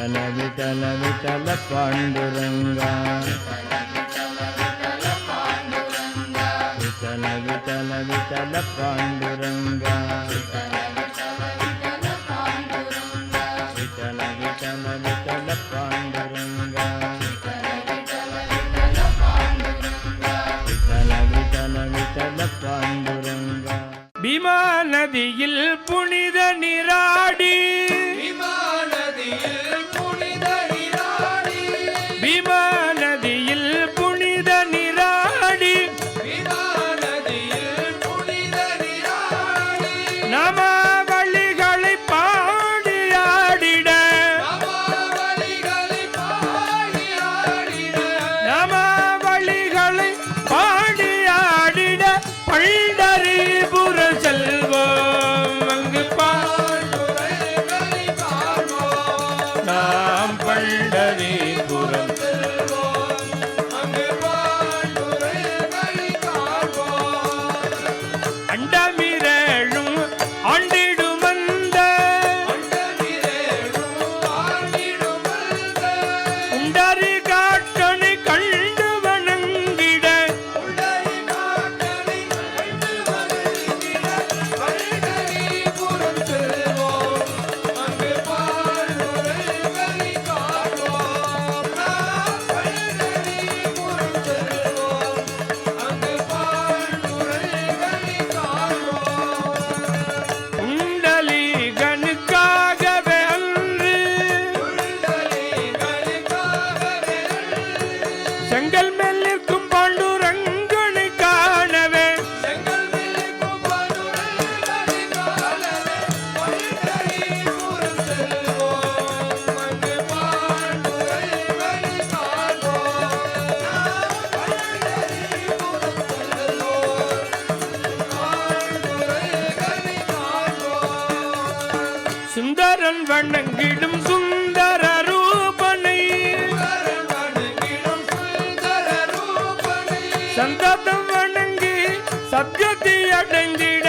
विठल विठल विठल पांडुरंगा विठल विठल विठल पांडुरंगा विठल विठल विठल पांडुरंगा विठल विठल विठल पांडुरंगा भीमा नदिயில் புனித நீராடி भीमा नदिயில் புனித நீராடி भीमा नदिயில் புனித நீராடி भीमा नदिயில் புனித நீராடி நாமவலிகளை பாடி ஆடிட நாமவலிகளை பாடி ஆடிட நாமவலிகளை பாடி ஆடிட பண்டரிபுர செல்வோம் அங்கு பாண்டுரைகளை காண்போம் நாம் பண்டரிபுரம் செல்வோம் அங்கு பாண்டுரைகளை காண்போம் அண்டமிரேழும் ஆண்டிடும் அந்த உண்டரி காட்டனை கண்டு வணங்கிட புண்டலீகனுக்காகவே அன்று செங்கல் மேல் நிற்கும் பாண்டுரங்கனை காணவே சுந்தரன் வணங்கிடும் சுந்தர ரூபனை சந்ததம் வணங்கி சத்யத்தை அடைந்திட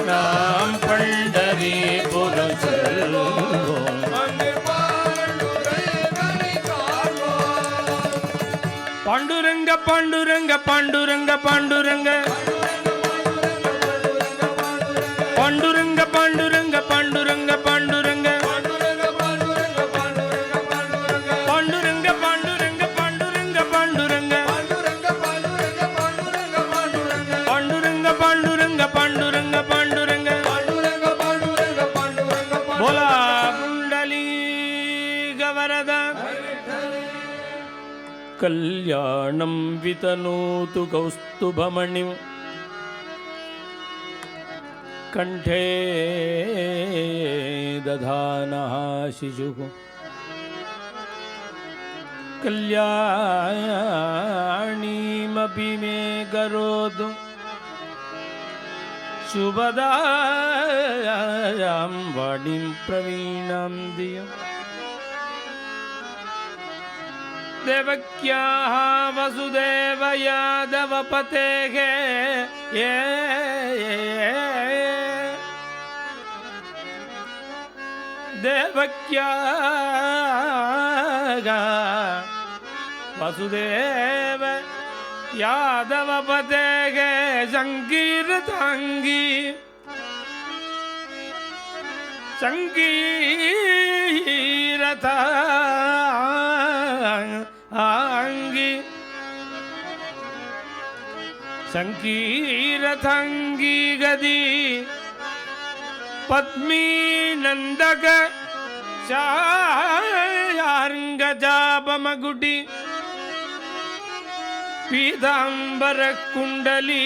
நாம் பண்டரிபுரம் செல்வோம் பாண்டுரங்க பாண்டுரங்க பாண்டுரங்க பாண்டுரங்க பாண்டுரங்க பாண்டுரங்க பாண்டுரங்க பாண்டுரங்க பாண்டுரங்க பாண்டுரங்க பாண்டுரங்க பாண்டுரங்க பாண்டுரங்க பாண்டுரங்க பாண்டுரங்க போலா புண்டலீக வரதா कल्याणं वितनोतु कौस्तुभमणिं कंठे दधानः शिशुः कल्याणीमपि मे करोतु शुभदायां वाणीं प्रवीणां धियम् देवक्याः वसुदेव यादव पतेः देवक्याः वसुदेव यादव पतेः संकीर्तांगी संकीर्ता आंगी संकीरथंगी गदी पद्मी नंदक शार्ंगजापमगुडी पीतांबर कुंडली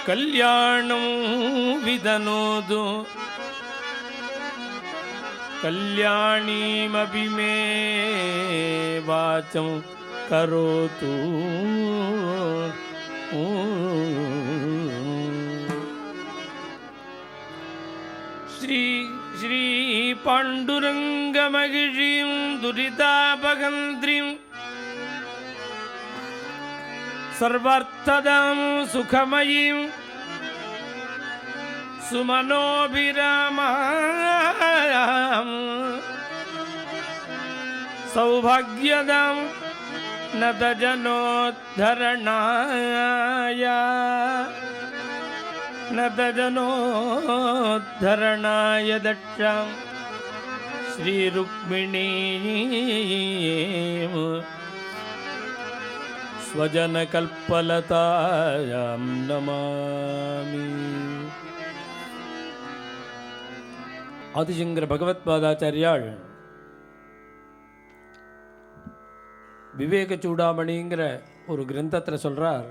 कल्याणं विदनोदु कल्याणीमपि मे वाचं करोतु श्री ஸ்ரீ பாண்டுரங்க மகிழீம் துரிதாபகந்திரீம் சர்வார்த்ததாம் சுகமயீம் சுமனோபிராமாம் சௌபாக்யதாம் நதஜனோத்தரணாய நதஜனோத்தரணாய தட்சாம் ஸ்ரீருக்மிணீம் ஸ்வஜனகல்பலதாயாம் நமாமி. ஆதிசங்கர பகவத்பாதாச்சாரியாள் விவேக சூடாமணிங்கிற ஒரு கிரந்தத்தில் சொல்றார்,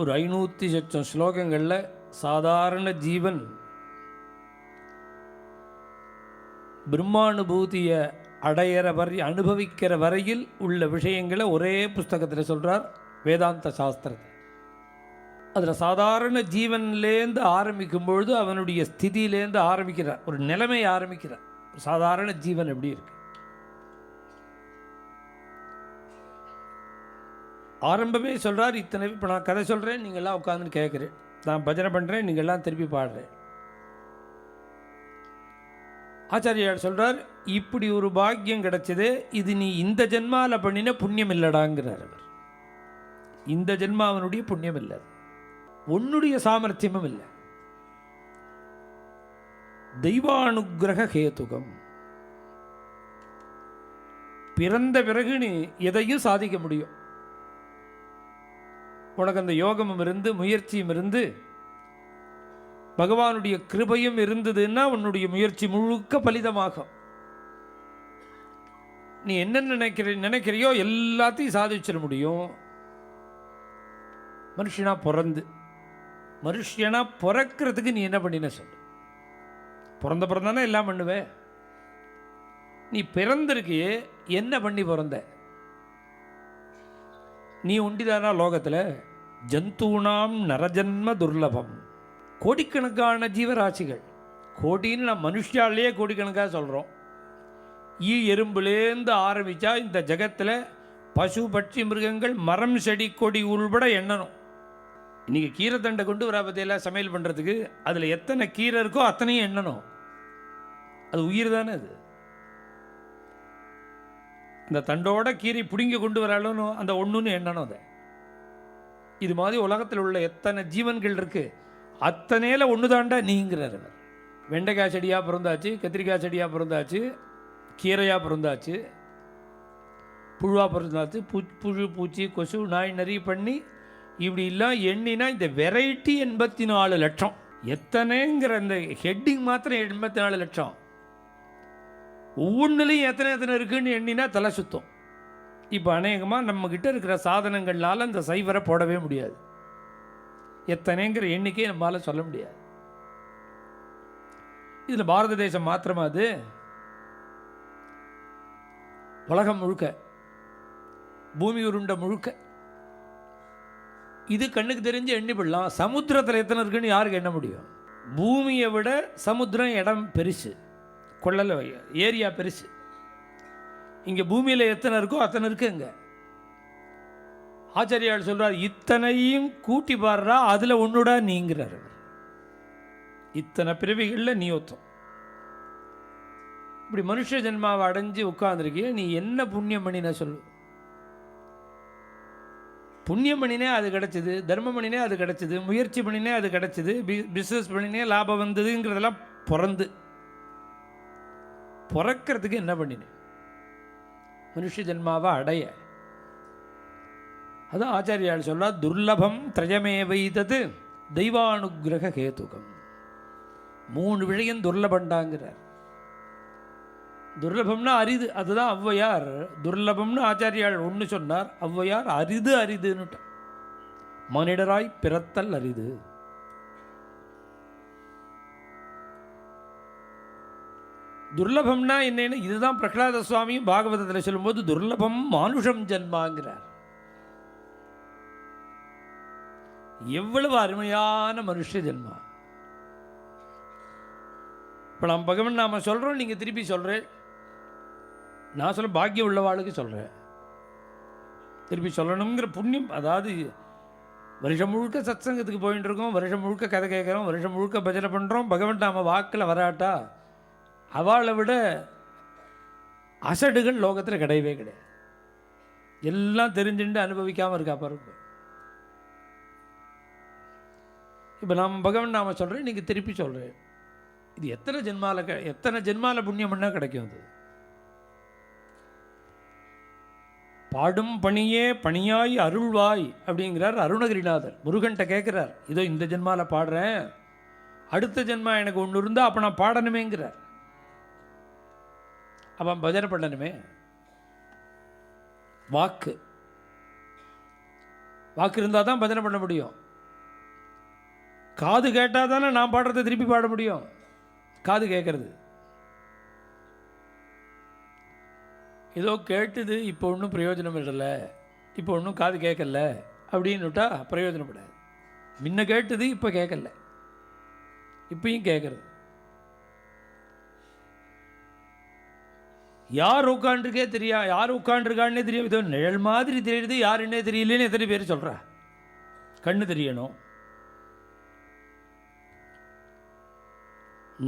ஒரு 500 லட்சம் ஸ்லோகங்களில் சாதாரண ஜீவன் பிரம்மானுபூதியை அடையிற வரை அனுபவிக்கிற வரையில் உள்ள விஷயங்களை ஒரே புஸ்தகத்தில் சொல்கிறார். வேதாந்த சாஸ்திரத்தை அதில் சாதாரண ஜீவன்லேருந்து ஆரம்பிக்கும் பொழுது அவனுடைய ஸ்திதியிலேருந்து ஆரம்பிக்கிறார், ஒரு நிலைமை ஆரம்பிக்கிறார். சாதாரண ஜீவன் எப்படி இருக்கு, ஆரம்பமே சொல்கிறார். இத்தனை இப்போ நான் கதை சொல்கிறேன், நீங்கள்லாம் உட்காந்துன்னு கேட்குறேன், நான் பஜனை பண்ணுறேன், நீங்கள்லாம் திருப்பி பாடுறேன். ஆச்சாரியார் சொல்கிறார், இப்படி ஒரு பாக்கியம் கிடைச்சது, இது நீ இந்த ஜென்மாவில் பண்ணின புண்ணியம் இல்லடாங்கிறார் அவர். இந்த ஜென்மாவனுடைய புண்ணியம் இல்லை, உன்னுடைய சாமர்த்தியமும் இல்லை, தெய்வானுகிரக ஹேதுகம். பிறந்த பிறகு நீ எதையும் சாதிக்க முடியும். உனக்கு அந்த யோகமும் இருந்து முயற்சியும் இருந்து பகவானுடைய கிருபையும் இருந்ததுன்னா உன்னுடைய முயற்சி முழுக்க பலிதமாகும். நீ என்ன நினைக்கிறியோ எல்லாத்தையும் சாதிச்சிட முடியும். மனுஷனா பிறக்கிறதுக்கு நீ என்ன பண்ணின சொல்லு. பிறந்தானே எல்லாம் பண்ணுவே. நீ பிறந்திருக்கியே, என்ன பண்ணி பிறந்த? நீ உண்டிதானா லோகத்தில்? ஜந்தூனாம் நரஜன்ம துர்லபம். கோடிக்கணக்கான ஜீவராசிகள், கோடின்னு நான் மனுஷாலேயே கோடிக்கணக்காக சொல்கிறோம். எறும்புலேருந்து ஆரம்பித்தா இந்த ஜகத்தில் பசு பட்சி மிருகங்கள் மரம் செடி கொடி உள்பட எண்ணணும். இன்றைக்கி கீரை தண்டை கொண்டு வர பற்றியெல்லாம் சமையல் பண்ணுறதுக்கு அதில் எத்தனை கீரை இருக்கோ அத்தனையும் எண்ணணும். அது உயிர் தானே. அது இந்த தண்டோட கீரை பிடுங்கி கொண்டு வராலும் அந்த ஒன்றுன்னு எண்ணணும். அதை இது மாதிரி உலகத்தில் உள்ள எத்தனை ஜீவன்கள் இருக்குது அத்தனையில் ஒன்று தாண்டா நீங்கிறார். வெண்டைக்காய் செடியாக பிறந்தாச்சு, கத்திரிக்காய் செடியாக பிறந்தாச்சு, கீரையாக பிறந்தாச்சு, புழுவாக பிறந்தாச்சு, புழு பூச்சி கொசு நாய் நரி பண்ணி இப்படிலாம் எண்ணினா இந்த வெரைட்டி 84 லட்சம். எத்தனைங்கிற அந்த ஹெட்டிங் மாத்திரம் 84 லட்சம். ஒவ்வொன்றுலையும் எத்தனை இருக்குன்னு எண்ணினா தலை சுத்தம். இப்போ அநேகமாக நம்மக்கிட்ட இருக்கிற சாதனங்கள்னால அந்த சைவரை போடவே முடியாது. எத்தனைங்கிற எண்ணிக்கையை நம்மளால் சொல்ல முடியாது. இதில் பாரத தேசம் மாத்திரமா, அது உலகம் முழுக்க, பூமி உருண்டை முழுக்க இது கண்ணுக்கு தெரிஞ்சு எண்ணிப்படலாம். சமுத்திரத்தில் எத்தனை இருக்குன்னு யாருக்கு எண்ண முடியும்? பூமியை விட சமுத்திரம் இடம் பெருசு, கொள்ளல ஏரியா பெருசு. இங்கே பூமியில் எத்தனை இருக்கோ அத்தனை இருக்குங்க. ஆச்சாரியார் சொல்றார், இத்தனையும் கூட்டி பாடுறா, அதில் ஒன்றுடா நீங்கிறார். இத்தனை பிறவிகளில் நீ ஒத்தம். இப்படி மனுஷ ஜென்மாவை அடைஞ்சு உட்கார்ந்துருக்கிய, நீ என்ன புண்ணியம் பண்ணின சொல்லு. புண்ணியம் பண்ணினே அது கிடச்சிது, தர்மம் பண்ணினே அது கிடச்சிது, முயற்சி பண்ணினே அது கிடச்சிது, பிஸ்னஸ் பண்ணினே லாபம் வந்ததுங்கிறதெல்லாம் பிறக்கிறதுக்கு என்ன பண்ணினேன்? மனுஷ ஜென்மாவை அடைய. அதான் ஆச்சாரியால் சொல்ல, துர்லபம் திரயமே வைத்தது தெய்வானுகிரக ஹேதுகம். 3 விஷயம் துர்லபண்டாங்கிறார். துர்லபம்னா அரிது. அதுதான் ஔவையார் துர்லபம்னு ஆச்சாரியால் ஒன்று சொன்னார், ஔவையார் அரிதுன்னுட்ட. மனிதராய் பிறத்தல் அரிது. துர்லபம்னா என்னன்னு இதுதான் பிரகலாத சுவாமியும் பாகவதத்தில் சொல்லும்போது துர்லபம் மானுஷம் ஜன்மாங்கிறார். எவ்வளவு அருமையான மனுஷ ஜென்மா. இப்போ நாம் பகவன் நாம சொல்கிறோம், நீங்கள் திருப்பி சொல்கிறேன். நான் சொல்ல பாக்கியம் உள்ளவாளுக்கு சொல்கிறேன், திருப்பி சொல்லணுங்கிற புண்ணியம். அதாவது வருஷம் முழுக்க சத்சங்கத்துக்கு போயிட்டு இருக்கோம், வருஷம் முழுக்க கதை கேட்குறோம், வருஷம் முழுக்க பஜனை பண்ணுறோம். பகவன் நாம வாக்கில் வராட்டா அவளை விட அசடுகள் லோகத்தில் கிடையவே கிடையாது. எல்லாம் தெரிஞ்சுட்டு அனுபவிக்காமல் இருக்கா பாருங்க. இப்போ நாம் பகவன் நாம சொல்கிறேன், நீங்கள் திருப்பி சொல்கிறேன். இது எத்தனை ஜென்மால புண்ணியம் பண்ணால் கிடைக்கும்? அது பாடும் பணியே பணியாய் அருள்வாய் அப்படிங்கிறார் அருணகிரிநாதர். முருகன்கிட்ட கேட்குறார், இதோ இந்த ஜென்மால பாடுறேன், அடுத்த ஜென்மா எனக்கு ஒன்று இருந்தால் அப்போ நான் பாடணுமேங்கிறார். அவன் பஜனை பண்ணணுமே. வாக்கு இருந்தால் தான் பஜனை பண்ண முடியும். காது கேட்டால் தானே நான் பாடுறதை திருப்பி பாட முடியும். காது கேட்கறது ஏதோ கேட்டுது, இப்போ ஒன்றும் பிரயோஜனம் இல்லை, இப்போ ஒன்றும் காது கேட்கல அப்படின்னுட்டா பிரயோஜனப்படாது. முன்ன கேட்டுது, இப்போ கேட்கல, இப்பயும் கேட்கறது. யார் உட்காண்டிருக்கே யார் உட்காண்டிருக்கான்னே தெரியும். இதோ நிழல் மாதிரி தெரியுது, யாருன்னே தெரியலேன்னு எத்தனை பேர் சொல்கிறா. கண்ணு தெரியணும்,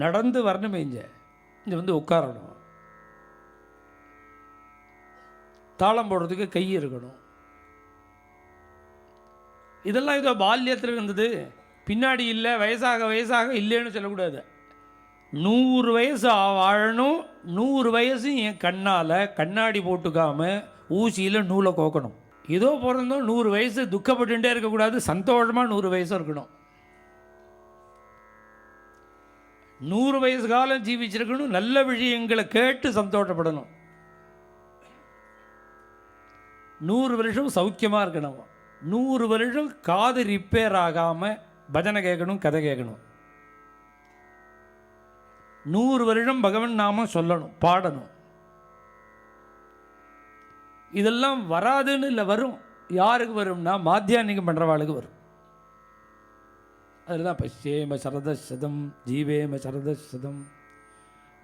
நடந்து வரணுமே, இங்கே வந்து உட்காரணும், தாளம் போடுறதுக்கு கை இருக்கணும். இதெல்லாம் ஏதோ பால்யத்தில் இருந்தது, பின்னாடி இல்லை, வயசாக இல்லைன்னு சொல்லக்கூடாது. 100 வயசு வாழணும். 100 வயசு என் கண்ணால் கண்ணாடி போட்டுக்காமல் ஊசியில் நூலை கோக்கணும். ஏதோ பிறந்தோம் 100 வயசு துக்கப்பட்டுட்டே இருக்கக்கூடாது, சந்தோஷமாக 100 வயசு இருக்கணும். 100 வயசு காலம் ஜீவிச்சிருக்கணும், நல்ல விஷயங்களை கேட்டு சந்தோஷப்படணும். 100 வருஷம் சௌக்கியமாக இருக்கணும். 100 வருஷம் காது ரிப்பேர் ஆகாமல் பஜனை கேட்கணும், கதை கேட்கணும். 100 வருஷம் பகவன் நாம சொல்லணும், பாடணும். இதெல்லாம் வராதுன்னு இல்லை, வரும். யாருக்கு வரும்னா மாத்தியானிகம் பண்ணுறவாளுக்கு வரும். அதில் தான் பஷ்யேம சரதசதம் ஜீவேம சரதசதம்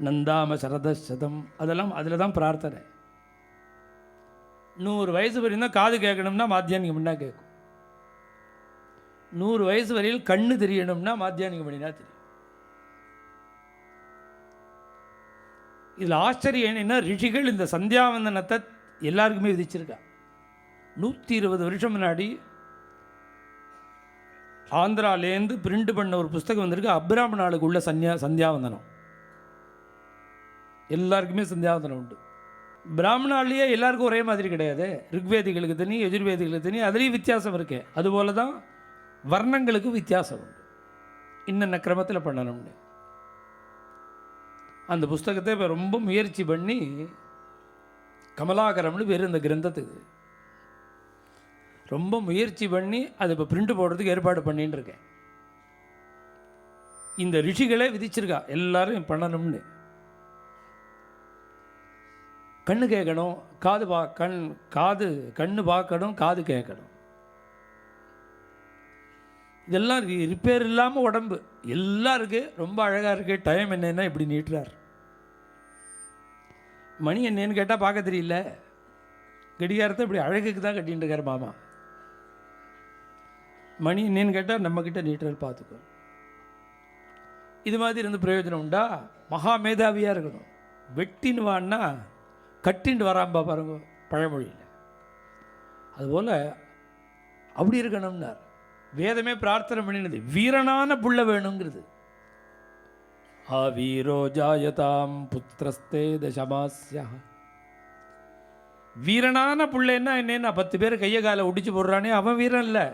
நந்தாம சரதசதம், அதெல்லாம் அதில் தான் பிரார்த்தனை. 100 வயசு வரையும் தான் காது கேட்கணும்னா மாத்தியானிகம் பண்ணால் கேட்கும். 100 வயசு வரையில் கண்ணு தெரியணும்னா மாத்தியானிகம் பண்ணினா தெரியும். இதில் ஆச்சரியம் என்னன்னா, ரிஷிகள் இந்த சந்தியாவந்தனத்தை எல்லாருக்குமே விதிச்சிருக்கா. 120 வருஷம் முன்னாடி ஆந்திராலேருந்து பிரிண்ட் பண்ண ஒரு புஸ்தகம் வந்திருக்கு, அப்ராமணாளுக்கு உள்ள சந்தியாவந்தனம். எல்லாருக்குமே சந்தியாவந்தனம் உண்டு. பிராமணாலேயே எல்லாருக்கும் ஒரே மாதிரி கிடையாது. ரிக்வேதிகளுக்கு தனி, யஜுர்வேதிகளுக்கு தனி, அதுலேயும் வித்தியாசம் இருக்கு. அதுபோல தான் வர்ணங்களுக்கு வித்தியாசம் உண்டு, இன்னென்ன கிரமத்தில் பண்ணணும்னு. அந்த புஸ்தகத்தை இப்போ ரொம்ப முயற்சி பண்ணி, கமலாகரம்னு பேர் இந்த கிரந்தத்துக்கு, ரொம்ப முயற்சி பண்ணி அதை இப்போ பிரிண்ட் போடுறதுக்கு ஏற்பாடு பண்ணின்னு இருக்கேன். இந்த ரிஷிகளே விதிச்சிருக்கா எல்லாரும் பண்ணணும்னு. கண்ணு கேட்கணும், கண்ணு பார்க்கணும், காது கேட்கணும். இதெல்லாம் ரிப்பேர் இல்லாமல் உடம்பு எல்லாம் இருக்குது, ரொம்ப அழகாக இருக்குது. டைம் என்னன்னா இப்படி நீட்டுறார். மணி என்னன்னு கேட்டால் பார்க்க தெரியல, கடிகாரத்தை இப்படி அழகுக்கு தான் கட்டின்னு இருக்கார் மாமா. மணி என்னன்னு கேட்டால் நம்மக்கிட்ட நீட்டுறார், பார்த்துக்கோ. இது மாதிரி இருந்து பிரயோஜனம் உண்டா? மகா மேதாவியாக இருக்கணும். வெட்டின்னு வான்னா கட்டின்னு வராம்பா பாருங்க பழமொழியில். அதுபோல் அப்படி இருக்கணும்னார். வேதமே பிரார்த்தனை பண்ணினது வீரனான புள்ள வேணுங்கிறது. ஆவீரோ ஜாயதாம் புத்திரஸ்தே தசமாஸ்யா. வீரனான புள்ளைன்னா என்னன்னா 10 பேர் கையை காலை ஒடிச்சு போடுறானே அவன் வீரன் இல்லை.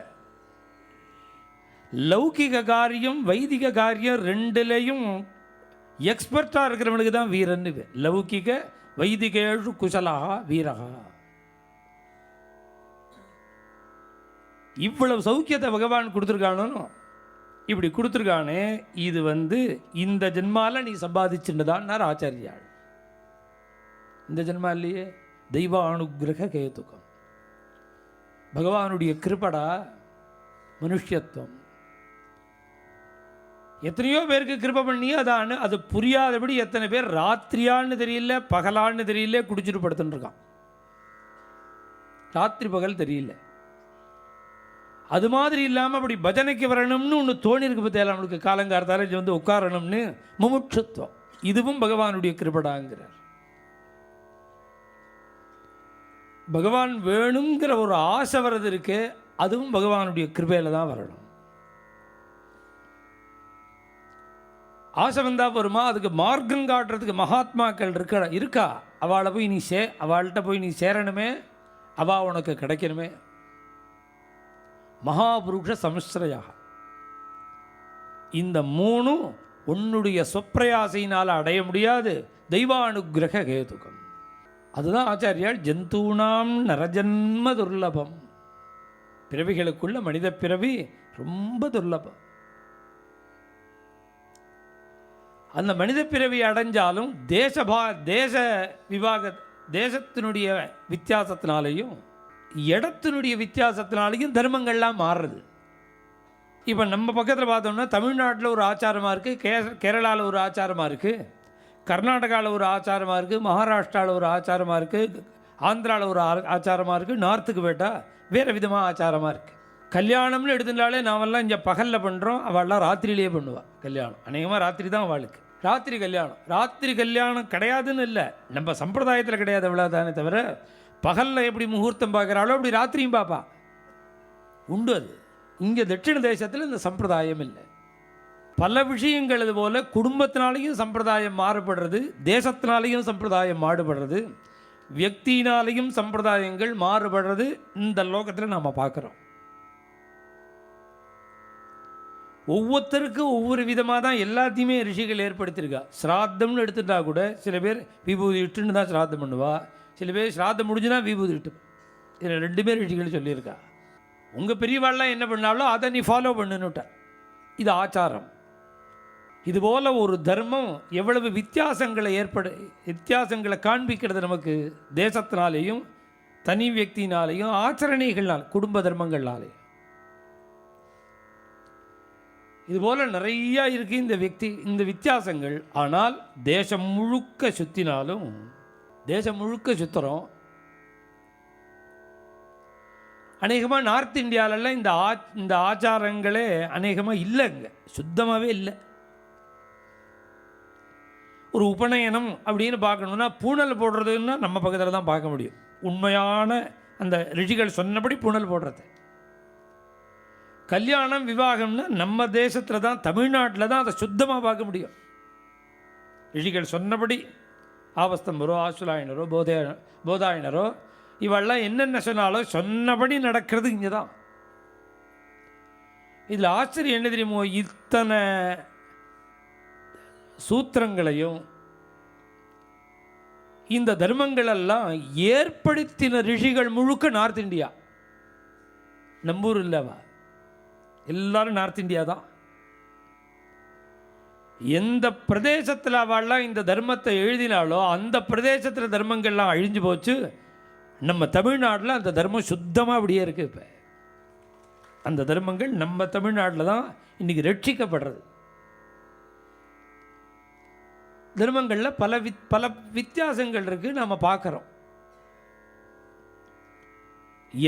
லௌகிக காரியம் வைதிக காரியம் ரெண்டுலேயும் எக்ஸ்பர்ட்டாக இருக்கிறவனுக்கு தான் வீரன்னு. லௌகிக வைதிகேஷு குசலா வீரகா. இவ்வளவு சௌக்கியத்தை பகவான் கொடுத்துருக்கானோ, இப்படி கொடுத்துருக்கானே, இது இந்த ஜென்மால நீ சம்பாதிச்சுட்டுதான்னார் ஆச்சாரியாள். இந்த ஜென்மா இல்லையே, தெய்வ அனுகிரக கேதுக்கம், பகவானுடைய கிருபடா. மனுஷத்துவம். எத்தனையோ பேருக்கு கிருபை பண்ணி அது புரியாதபடி எத்தனை பேர் ராத்திரியான்னு தெரியல, பகலான்னு தெரியல, குடிச்சிட்டு படுத்துன்னு இருக்கான். ராத்திரி பகல் தெரியல. அது மாதிரி இல்லாமல் அப்படி பஜனைக்கு வரணும்னு ஒன்று தோணிருக்கு பற்றியா நம்மளுக்கு, காலங்காரத்தால் வந்து உட்காரணும்னு. முமுட்சுத்துவம், இதுவும் பகவானுடைய கிருபடாங்கிறார். பகவான் வேணுங்கிற ஒரு ஆசை வர்றது இருக்கு, அதுவும் பகவானுடைய கிருபையில் தான் வரணும். ஆசை வந்தால் வருமா? அதுக்கு மார்க்கம் காட்டுறதுக்கு மகாத்மாக்கள் இருக்கா. அவள்கிட்ட போய் நீ சேரணுமே, அவள் உனக்கு கிடைக்கணுமே. மகாபுருஷ சம்ஸ்ரயாக இந்த மூணும் உன்னுடைய சொப்பிரயாசையினால் அடைய முடியாது. தெய்வானுகிரக கேதுகம். அதுதான் ஆச்சாரியால் ஜந்தூனாம் நரஜன்ம துர்லபம், பிறவிகளுக்குள்ள மனித பிறவி ரொம்ப துர்லபம். அந்த மனித பிறவி அடைஞ்சாலும் தேசத்தினுடைய வித்தியாசத்தினாலேயும் இடத்தினுடைய வித்தியாசத்தினாலேயும் தர்மங்கள்லாம் மாறுறது. இப்போ நம்ம பக்கத்தில் பார்த்தோம்னா தமிழ்நாட்டில் ஒரு ஆச்சாரமாக இருக்குது, கேரளாவில் ஒரு ஆச்சாரமாக இருக்குது, கர்நாடகாவில் ஒரு ஆச்சாரமாக இருக்குது, மகாராஷ்டிராவில் ஒரு ஆச்சாரமாக இருக்குது, ஆந்திராவில் ஒரு ஆச்சாரமாக இருக்குது, நார்த்துக்கு போயிட்டால் வேறு விதமாக ஆச்சாரமாக இருக்குது. கல்யாணம்னு எடுத்துட்டாலே நாமெல்லாம் இங்கே பகலில் பண்ணுறோம், அவள்லாம் ராத்திரியிலேயே பண்ணுவாள் கல்யாணம். அநேகமாக ராத்திரி தான் அவளுக்கு ராத்திரி கல்யாணம். ராத்திரி கல்யாணம் கிடையாதுன்னு இல்லை, நம்ம சம்பிரதாயத்தில் கிடையாது, அவ்வளோதானே தவிர பகலில் எப்படி முகூர்த்தம் பார்க்குறாளோ அப்படி ராத்திரியும் பார்ப்பா, உண்டு. அது இங்கே தட்சிண தேசத்தில் இந்த சம்பிரதாயம் இல்லை. பல விஷயங்கள் இது போல் குடும்பத்தினாலேயும் சம்பிரதாயம் மாறுபடுறது, தேசத்தினாலேயும் சம்பிரதாயம் மாறுபடுறது, வியக்தினாலேயும் சம்பிரதாயங்கள் மாறுபடுறது இந்த லோகத்தில் நாம் பார்க்குறோம். ஒவ்வொருத்தருக்கும் ஒவ்வொரு விதமாக தான் எல்லாத்தையுமே ரிஷிகள் ஏற்படுத்தியிருக்கா. ஸ்ராத்தம்னு எடுத்துட்டா கூட சில பேர் விபூதி இட்டுன்னு தான் ஸ்ராத்தம் பண்ணுவா, சில பேர் ஸ்ராத்தம் முடிஞ்சுனா விபூதி இட்டு. இதில் 2 பேர் ரிஷிகள் சொல்லியிருக்கா. உங்கள் பெரியவாள்லாம் என்ன பண்ணாலும் அதை நீ ஃபாலோ பண்ணுன்னுட்ட. இது ஆச்சாரம். இதுபோல் ஒரு தர்மம் எவ்வளவு வித்தியாசங்களை காண்பிக்கிறது நமக்கு, தேசத்தினாலேயும் தனி வியக்தினாலேயும் ஆச்சரணைகள்னால், குடும்ப தர்மங்கள்னாலேயும். இதுபோல் நிறையா இருக்குது இந்த வித்தியாசங்கள். ஆனால் தேசம் முழுக்க சுற்றினாலும், தேசம் முழுக்க சுற்றுறோம். அநேகமாக நார்த் இந்தியாவிலலாம் இந்த ஆச்சாரங்களே அநேகமாக இல்லைங்க, சுத்தமாகவே இல்லை. ஒரு உபநயனம் அப்படின்னு பார்க்கணுன்னா பூணல் போடுறதுன்னா நம்ம பக்கத்தில் தான் பார்க்க முடியும். உண்மையான அந்த ரிஷிகள் சொன்னபடி பூணல் போடுறது. கல்யாணம் விவாகம்னா நம்ம தேசத்தில் தான், தமிழ்நாட்டில் தான் அதை சுத்தமாக பார்க்க முடியும். ரிஷிகள் சொன்னபடி ஆவஸ்தம்பரோ ஆசுலாயனரோ போதாயனரோ இவெல்லாம் என்னென்ன சொன்னாலும் சொன்னபடி நடக்கிறது இங்கே தான். இதில் ஆச்சரியம் என்ன தெரியுமோ, இத்தனை சூத்திரங்களையும் இந்த தர்மங்களெல்லாம் ஏற்படுத்தின ரிஷிகள் முழுக்க நார்த் இந்தியா. நம்பூர் இல்லவா, எல்லாரும் நார்த் இந்தியா தான். எந்த பிரதேசத்தில் அவள்லாம் இந்த தர்மத்தை எழுதினாலோ அந்த பிரதேசத்தில் தர்மங்கள்லாம் அழிஞ்சு போச்சு. நம்ம தமிழ்நாட்டில் அந்த தர்மம் சுத்தமாக அப்படியே இருக்குது. இப்போ அந்த தர்மங்கள் நம்ம தமிழ்நாட்டில் தான் இன்றைக்கி ரட்சிக்கப்படுறது. தர்மங்களில் பல வித்தியாசங்கள் இருக்குது, நம்ம பார்க்குறோம்.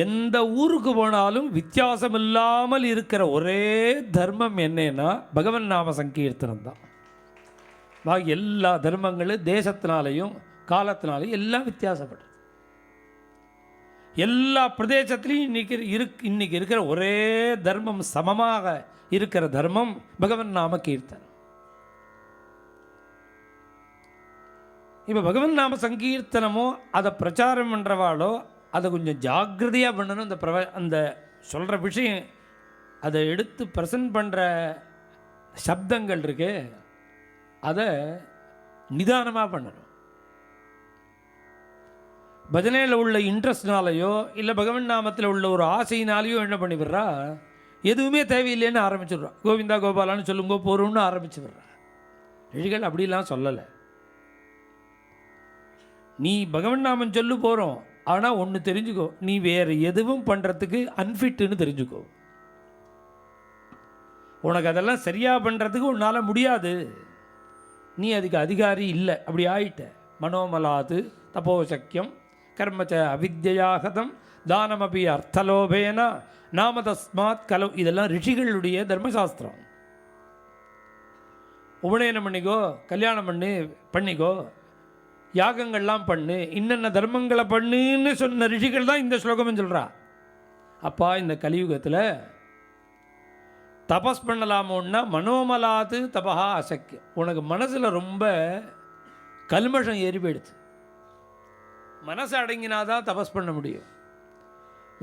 எந்த ஊருக்கு போனாலும் வித்தியாசம் இல்லாமல் இருக்கிற ஒரே தர்மம் என்னன்னா பகவன் நாம சங்கீர்த்தனம் தான். பாக்கி எல்லா தர்மங்களும் தேசத்தினாலையும் காலத்தினாலையும் எல்லாம் வித்தியாசப்படுது. எல்லா பிரதேசத்திலையும் இன்னைக்கு இருக்கிற ஒரே தர்மம், சமமாக இருக்கிற தர்மம் பகவன் நாம கீர்த்தனம். இப்போ பகவன் நாம சங்கீர்த்தனமோ அதை பிரச்சாரம் பண்ணுறவாளோ அதை கொஞ்சம் ஜாக்கிரதையாக பண்ணணும். அந்த சொல்கிற விஷயம், அதை எடுத்து ப்ரெசன்ட் பண்ணுற சப்தங்கள் இருக்கு, அதை நிதானமாக பண்ணணும். பஜனையில் உள்ள இன்ட்ரெஸ்ட்னாலேயோ இல்லை பகவன் நாமத்தில் உள்ள ஒரு ஆசையினாலேயோ என்ன பண்ணி விடுறா, எதுவுமே தேவையில்லைன்னு ஆரம்பிச்சுடுறா. கோவிந்தா கோபாலான்னு சொல்லுங்கோ போகிறோம்னு ஆரம்பிச்சு விடுறா. ரிஷிகள் அப்படிலாம் சொல்லலை. நீ பகவன் நாமம் சொல்லு போகிறோம், ஆனால் ஒன்று தெரிஞ்சுக்கோ, நீ வேறு எதுவும் பண்ணுறதுக்கு அன்ஃபிட்டுன்னு தெரிஞ்சுக்கோ. உனக்கு அதெல்லாம் சரியாக பண்ணுறதுக்கு உன்னால் முடியாது, நீ அதுக்கு அதிகாரி இல்லை, அப்படி ஆயிட்ட. மனோமலாது தபோசக்கியம் கர்மச்ச அவித்யாகதம் தானமபி அர்த்தலோபேன நாம தஸ்மாத் கலோ. இதெல்லாம் ரிஷிகளுடைய தர்மசாஸ்திரம். உபநயனம் பண்ணிக்கோ, கல்யாணம் பண்ணிக்கோ, யாகங்கள்லாம் பண்ணு, இன்னென்ன தர்மங்களை பண்ணுன்னு சொன்ன ரிஷிகள் தான் இந்த ஸ்லோகம்னு சொல்கிறா. அப்பா இந்த கலியுகத்தில் தபஸ் பண்ணலாமோன்னா மனோமலாது தபஹா அசக்கியம். உனக்கு மனசில் ரொம்ப கல்மஷம் ஏறி போயிடுது. மனசு அடங்கினாதான் தபஸ் பண்ண முடியும்.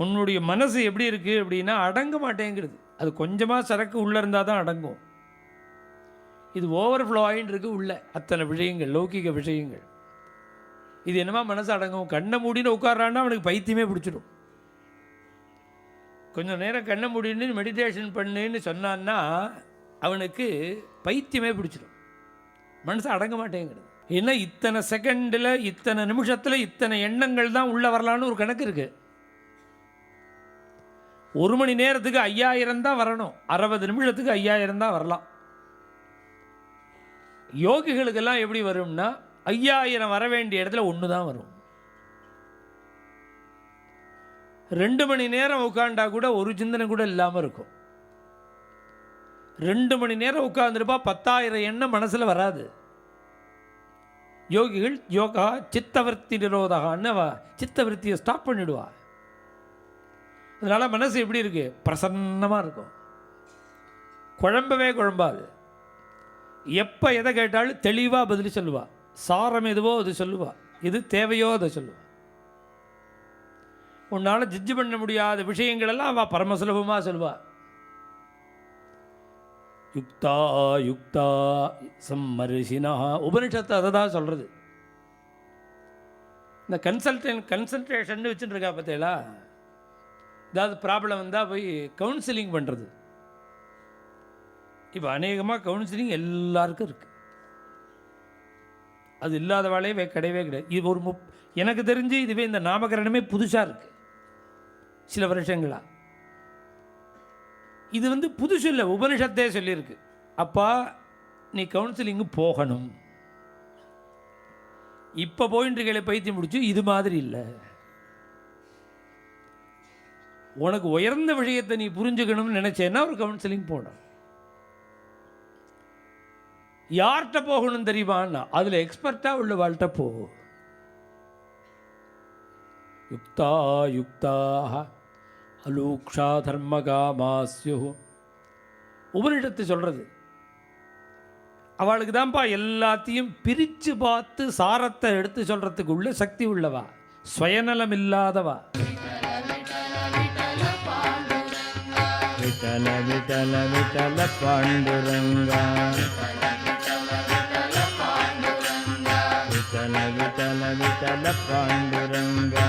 உன்னுடைய மனசு எப்படி இருக்குது அப்படின்னா அடங்க மாட்டேங்கிறது. அது கொஞ்சமாக சரக்கு உள்ளே இருந்தால் தான் அடங்கும். இது ஓவர்ஃப்ளோ ஆகின்னு இருக்குது உள்ள அத்தனை விஷயங்கள், லௌகிக விஷயங்கள். இது என்னமா மனசு அடங்கும்? கண்ணை மூடின்னு உட்காரான்னா அவனுக்கு பைத்தியமே பிடிச்சிடும். கொஞ்சம் நேரம் கண்ணை மூடின்னு மெடிடேஷன் பண்ணுன்னு சொன்னான்னா அவனுக்கு பைத்தியமே பிடிச்சிடும். மனசு அடங்க மாட்டேங்கிறது. ஏன்னா இத்தனை செகண்டில், இத்தனை நிமிஷத்தில் இத்தனை எண்ணங்கள் தான் உள்ளே வரலான்னு ஒரு கணக்கு இருக்குது. 1 மணி நேரத்துக்கு 5000 தான் வரணும், 60 நிமிஷத்துக்கு 5000 தான் வரலாம். யோகிகளுக்கெல்லாம் எப்படி வரும்னா 5000 வர வேண்டிய இடத்துல 1 தான் வரும். 2 மணி நேரம் உட்காண்டா கூட ஒரு சிந்தனை கூட இல்லாமல் இருக்கும். 2 மணி நேரம் உட்காந்துருப்பா 10,000 எண்ணம் மனசில் வராது. யோகிகள் யோகா சித்தவர்த்தி நிரோதகான்னு சித்தவர்த்தியை ஸ்டாப் பண்ணிவிடுவா. அதனால் மனசு எப்படி இருக்குது? பிரசன்னமாக இருக்கும், குழம்பாது. எப்போ எதை கேட்டாலும் தெளிவாக பதில் சொல்லுவா. சாரம் எதுவோ அது சொல்லுவா, எது தேவையோ அதை சொல்லுவா. உன்னால் ஜட்ஜ் பண்ண முடியாத விஷயங்களெல்லாம் அவள் பரமசுலபமாக சொல்லுவா. யுக்தா யுக்தா சம்மரிசினா உபனிஷத்து அதை தான் சொல்கிறது. இந்த கன்சல்டேஷன் வச்சுட்டு இருக்கா பார்த்தீங்களா? ஏதாவது ப்ராப்ளம் வந்தால் போய் கவுன்சிலிங் பண்ணுறது. இப்போ அநேகமாக கவுன்சிலிங் எல்லாருக்கும் இருக்குது. அது இல்லாத வேலையே கிடையவே கிடையாது. இது ஒரு எனக்கு தெரிஞ்சு இதுவே இந்த நாமகரணமே புதுசாக இருக்குது சில வருஷங்களா. இது புதுசு இல்லை, உபனிஷத்தே சொல்லியிருக்கு. அப்பா நீ கவுன்சிலிங்கு போகணும். இப்போ போயின்னு கையில் பைத்தியம் முடிச்சு இது மாதிரி இல்லை. உனக்கு உயர்ந்த விஷயத்தை நீ புரிஞ்சுக்கணும்னு நினைச்சேன்னா ஒரு கவுன்சிலிங் போகணும். யார்கிட்ட போகணும் தெரியுமான்னா அதில் எக்ஸ்பர்ட்டாக உள்ள வாழ்கிட்ட போ. யுக்தா யுக்தா அலூக்ஷா தர்மகாமாஸ்யு உபனிஷத்து சொல்கிறது. அவளுக்கு தான்ப்பா எல்லாத்தையும் பிரித்து பார்த்து சாரத்தை எடுத்து சொல்கிறதுக்கு உள்ள சக்தி உள்ளவா, சுயநலம் இல்லாதவா. விட்டல விட்டல விட்டல பாண்டுரங்கா, விட்டல விட்டல விட்டல பாண்டுரங்கா.